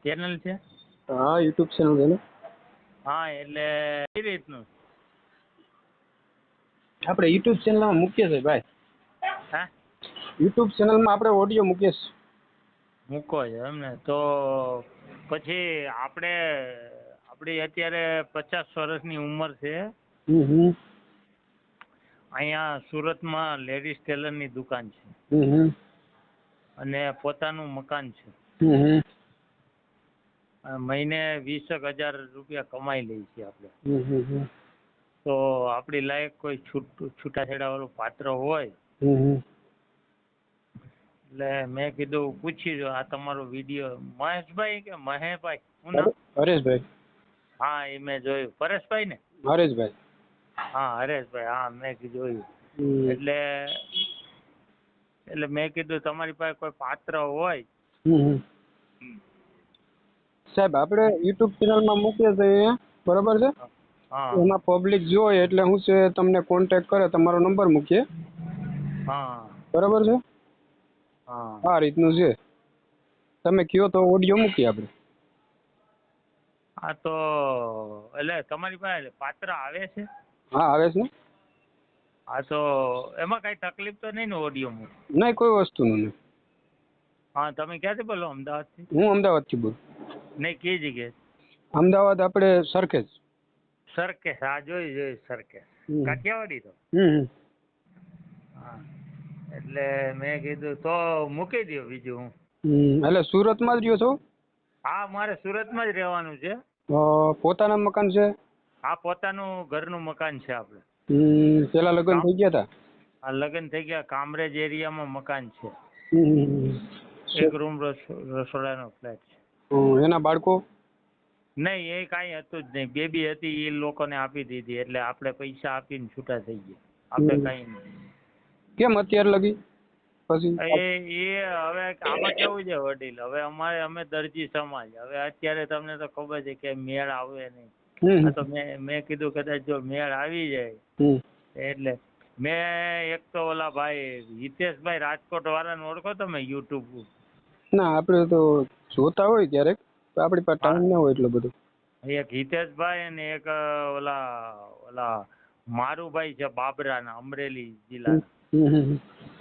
Channel છે? હા YouTube channel છે ને. હા એટલે કઈ રીતનું? આપણે યુટ્યુબ ચેનલમાં મૂકીએ છીએ ભાઈ. હા યુટ્યુબ ચેનલમાં આપણે ઓડિયો મૂકીએ છીએ. મૂકો છે એમને? તો પછી આપણી અત્યારે 50 વર્ષની ઉંમર છે. હમ. અહીંયા સુરતમાં લેડીઝ ટેલરની દુકાન છે હમ. અને પોતાનું મકાન છે. હમ. મહિને 20,000 રૂપિયા કમાઈ લઈએ છીએ આપણે. હમ. તો આપણી લાયક કોઈ છૂટાછેડા વાળું પાત્ર હોય એટલે મેં કીધું પૂછી જો. આ તમારો વિડીયો મહેશભાઈ કે મહેશભાઈ શું નામ? હરેશભાઈ. હા એ મેં જોયું. પરેશભાઈ ને? હરેશભાઈ. હા હરેશભાઈ. હા મેં જોયું. એટલે મેં કીધું તમારી પાસે કોઈ પાત્ર હોય. સાહેબ આપણે યુટ્યુબ ચેનલમાં મૂકીએ છીએ બરાબર છે. હા એમાં પબ્લિક જોઈએ એટલે શું છે તમને કોન્ટેક્ટ કરે, તમારો નંબર મૂકીએ હા બરાબર છે. હા આ રીતનું છે. તમે કયો તો ઓડિયો મૂકીએ આપણે. હા તો એટલે તમારી પાસે પાત્ર આવે છે? હા આવે છે ને. હા તો એમાં કઈ તકલીફ તો નહીં ને ઓડિયો મૂક? નહીં કોઈ વસ્તુનું નહીં. હા તમે ક્યાંથી બોલો? અમદાવાદથી? હું અમદાવાદથી બોલું. નહીં કઈ જગ્યાએ? અમદાવાદ આપણે સરખેજ. સરખેજ. હા જોઈ સરખેજ. કાઠિયાવાડી તો? હા એટલે મેં કીધું તો મૂકી દો બીજું હું. એટલે સુરતમાં જ રહ્યો છો? હા મારે સુરતમાં જ રહેવાનું છે. પોતાના મકાન છે? હા પોતાનું ઘરનું મકાન છે આપણે. પેલા લગ્ન થઈ ગયા હતા? હા લગ્ન થઈ ગયા. કામરેજ એરિયામાં મકાન છે. એક રૂમ રસોડાનો ફ્લેટ છે. એના બાળકો? નહીં એ કાંઈ હતું જ નહીં. બેબી હતી એ લોકોને આપી દીધી એટલે આપણે પૈસા આપીને છૂટા થઈ ગયા. આપણે કાંઈ નહીં. કેમ અત્યારે લગી પછી? એ હવે આમાં કેવું છે વડીલ, હવે અમે દરજી સમાજ, હવે અત્યારે તમને તો ખબર છે કે મેળ આવે નહીં. હા તો મેં કીધું કદાચ જો મેળ આવી જાય એટલે મેં એક તો ઓલા ભાઈ હિતેશભાઈ રાજકોટ વાળાને ઓળખો તમે? યુટ્યુબ ના આપણે તો જોતા હોય ક્યારેક, આપણી પાસે ટાઈમ ના હોય એટલો બધો. એક હિતેશભાઈ અને એક ઓલા મારુભાઈ છે બાબરાના, અમરેલી જિલ્લાના.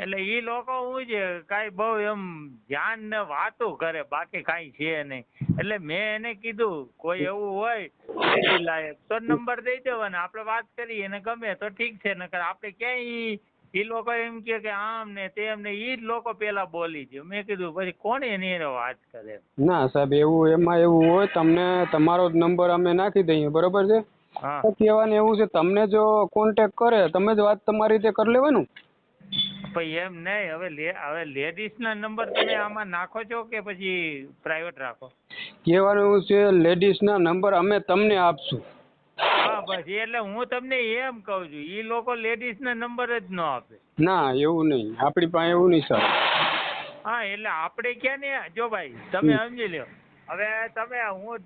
એટલે ઈ લોકો શું છે કાંઈ બહુ એમ ધ્યાન ને વાતો કરે, બાકી કાંઈ છે નહીં. એટલે મેં એને કીધું કોઈ એવું હોય બેબી લાયક તો નંબર દઈ દેવાનો, આપણે વાત કરીએ. એને ગમે તો ઠીક છે, નકર આપણે ક્યાંય એ લોકો એમ કે આમ ને તેમ ને ઈ જ લોકો પેલા બોલી દે. મેં કીધું પછી કોણ એની વાત કરે? ના સાહેબ એમાં એવું હોય, તમને તમારો જ નંબર અમે નાખી દઈએ બરોબર છે. હા કહેવાનું એવું છે, તમને જો કોન્ટેક્ટ કરે તમે જ વાત તમારી રીતે કરી લેવાનું. પછી એમ નહીં, હવે લેડીઝના નંબર તમે આમાં નાખો છો કે પછી પ્રાઇવેટ રાખો? કહેવાનું એવું છે, લેડીઝના નંબર અમે તમને આપશું. હા બસ એટલે હું તમને એમ કહું છું, એ લોકો લેડીઝના નંબર જ ન આપે. ના એવું નહીં, આપણી પાસે એવું નહીં સર. હા એટલે આપણે ક્યાં ને જો ભાઈ તમે સમજી લો. હવે હું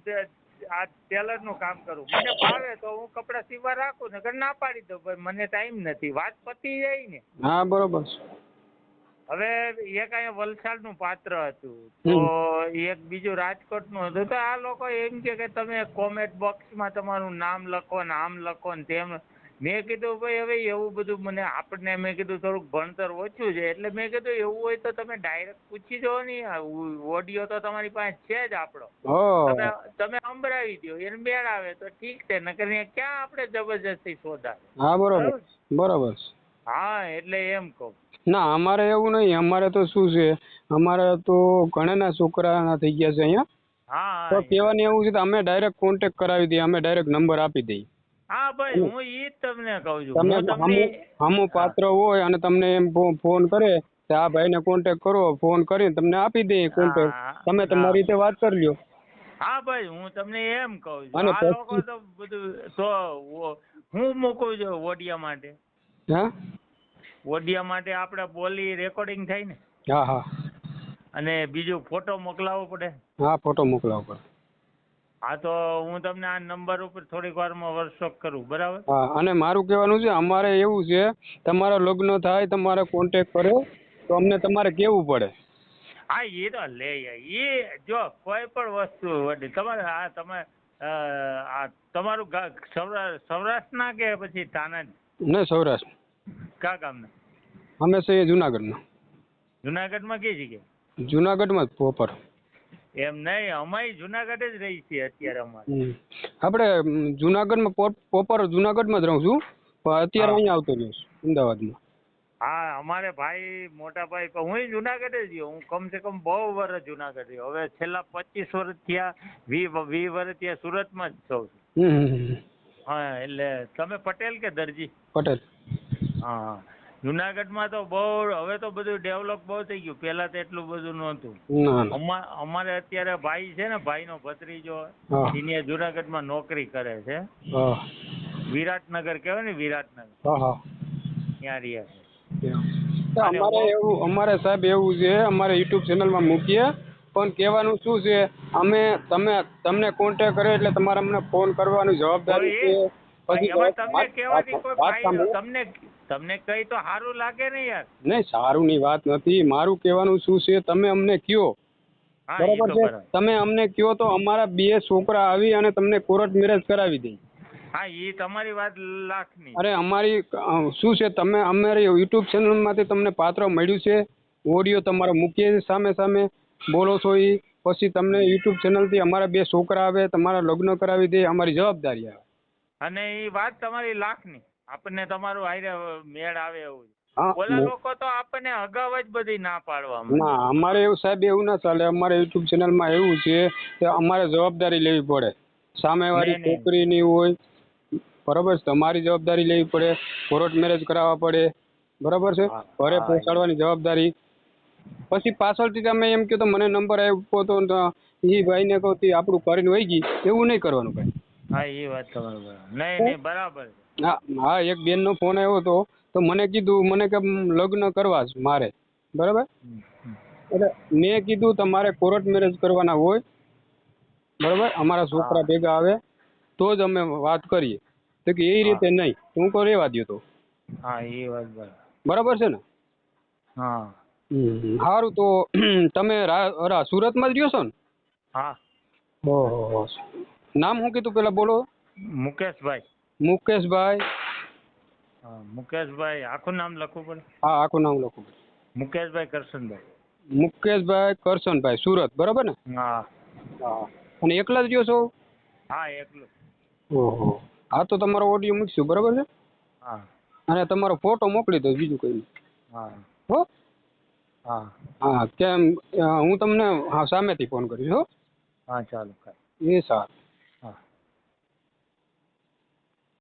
આ ટેલરનું કામ કરું, મને ફાવે તો હું કપડાં સીવવા રાખું ને ના પાડી દઉં ભાઈ મને ટાઈમ નથી, વાત પતી જાય ને. હા બરોબર. હવે એક અહીંયા વલસાડનું પાત્ર હતું, તો એક બીજું રાજકોટનું હતું. તો આ લોકો એમ કે તમે કોમેન્ટ બોક્સમાં તમારું નામ લખો ને આમ લખો ને તેમ. મેં કીધું ભાઈ હવે એવું બધું આપણને મેં કીધું થોડુંક ભણતર ઓછું છે, એટલે મેં કીધું એવું હોય તો તમે ડાયરેક્ટ પૂછી દો ને. ઓડિયો તો તમારી પાસે છે જ આપણો, તમે સંભળાવી દો, એને મેળ આવે તો ઠીક છે, નકર ક્યાં આપણે જબરજસ્તી શોધાવે. હા બરોબર બરોબર. હા એટલે એમ કહું. ના અમારે એવું નહીં, અમારે તો શું છે, અમારે તો ઘણાના છોકરાના થઈ ગયા છે અહીંયા. તો હા કહેવાનું એવું છે, અમે ડાયરેક્ટ કોન્ટેક્ટ કરાવી દઈએ, અમે ડાયરેક્ટ નંબર આપી દઈએ. હા ભાઈ હું ઈ જ તમને કહું છું. તમે હમું પાત્ર હોય અને તમને એમ ફોન કરે કે આ ભાઈને કોન્ટેક્ટ કરો, ફોન કરીને તમને આપી દઈએ કોન્ટેક્ટ, તમે તમારી રીતે વાત કરી લ્યો. હા ભાઈ હું તમને એમ કહું છું, અને આ લોકો તો બધું તો હું મૂકું છું ઓડિયા માટે. હા ઓડિયા માટે આપણે બોલી રેકોર્ડિંગ થાય ને. હા હા. અને બીજું ફોટો મોકલાવવો પડે. હા ફોટો મોકલાવવો પડે. હા તો હું તમને આ નંબર ઉપર થોડીક વારમાં વોટ્સઅપ કરું, બરાબર? હા અને મારું કહેવાનું છે, અમારે એવું છે, તમારા લગ્ન થાય તમારે કોન્ટેક્ટ કરે તો અમને તમારે કહેવું પડે. હા એ તો લે એ જો કોઈ પણ વસ્તુ વડી તમારે તમે આ તમારું સૌરાષ્ટ્રના કે પછી તાના ને સૌરાષ્ટ્ર. કા ગામના? અમે છે જુનાગઢના. જુનાગઢમાં કઈ જગ્યાએ? જુનાગઢમાં જ પ્રોપર. એમ નહીં, અમે જુનાગઢ જ રહી છીએ અત્યારે અમારે. આપણે જુનાગઢમાં પ્રોપર જુનાગઢમાં જ રહું છું, પણ અત્યારે અહીંયા આવતો રહ્યો છું અમદાવાદમાં. હા અમારે ભાઈ મોટા ભાઈ હું જુનાગઢ જ રહ્યો. હું કમસે કમ બહુ વર્ષ જુનાગઢ રહ્યો. હવે છેલ્લા 25 વર્ષ થયા, 20 વર્ષ થયા સુરતમાં જ છું. હા એટલે તમે પટેલ કે દરજી? પટેલ. હા જુનાગઢમાં તો બહુ હવે તો બધું ડેવલપ બહુ થઈ ગયું. પહેલા તો એટલું બધું નહોતું. અમારે અત્યારે ભાઈ છે ને, ભાઈનો ભત્રીજો એને જુનાગઢમાં નોકરી કરે છે. વિરાટનગર કહેવાય ને, વિરાટનગર ત્યાં રહે છે. અમારે સાહેબ એવું છે, અમારે યુટ્યુબ ચેનલમાં મૂકીએ, પણ કહેવાનું શું છે, તમને કોન્ટેક્ટ કરે એટલે તમારે અમને ફોન કરવાની જવાબદારી છે. તમને કહેવાથી કોઈ ફાયદો તમને કઈ તો સારું લાગે ને યાર. નહીં સારું ની વાત નથી. મારું કહેવાનું શું છે, તમે અમને કયો બરાબર છે, તમે અમને કયો તો અમારા 2 છોકરા આવી અને તમને કોર્ટ મેરેજ કરાવી દે. હા એ તમારી વાત લાખની. અરે અમારી શું છે, તમે અમારી યુટ્યુબ ચેનલમાંથી તમને પાત્ર મળ્યું છે, ઓડિયો તમારો મૂકીએ સામે સામે બોલો છો એ, પછી તમને યુટ્યુબ ચેનલથી અમારા 2 છોકરા આવે, તમારા લગ્ન કરાવી દે, અમારી જવાબદારી આવે. અને એ વાત તમારી લાખની. આપણને તમારું આયરે મેળ આવે એવું. ઓલા લોકો તો આપણને અગાઉ જ બધી ના પાડવા. ના અમારે એવું સાહેબ એવું ના ચાલે. અમારે યુટ્યુબ ચેનલમાં એવું છે કે અમારે જવાબદારી લેવી પડે. સામેવાળી છોકરીની હોય બરાબર છે, તમારી જવાબદારી લેવી પડે, કોર્ટ મેરેજ કરાવવા પડે બરાબર છે, ઘરે પહોંચાડવાની જવાબદારી. પછી પાછળથી તમે એમ કહો તો મને નંબર આપ્યો તો એ ભાઈને કહો તે આપણું કરીને વહી ગઈ, એવું નહીં કરવાનું ભાઈ. હા એ વાત તમારી નહીં બરાબર. હા એક બેનનો ફોન આવ્યો હતો તો મને કીધું, મને કે લગ્ન કરવા છે મારે બરાબર. એટલે મેં કીધું તમારે કોર્ટ મેરેજ કરવાના હોય બરાબર, અમારા છોકરા ભેગા આવે તો જ અમે વાત કરીએ. તો કે એ રીતે નહીં, હું તો રહેવા દો તો. હા એ વાત બરાબર છે ને. હા સારું તો તમે સુરતમાં જ રહ્યો છો ને? હા. ઓહો, નામ શું કીધું પેલા બોલો? મુકેશભાઈ. મુકેશભાઈ. હા મુકેશભાઈ આખું નામ લખવું પડે? હા આખું નામ લખવું પડે. મુકેશભાઈ કરશનભાઈ. મુકેશભાઈ કરશનભાઈ, સુરત બરાબર ને? હા. હા અને એકલા જ રહ્યો છો? હા એકલો. ઓહો, હા તો તમારો ઓડિયો મૂકશું બરાબર છે. હા અને તમારો ફોટો મોકલી દો, બીજું કંઈ નહીં. હા હો. હા હા કેમ હું તમને સામેથી ફોન કરીશ હો. હા ચાલો. એ સારું.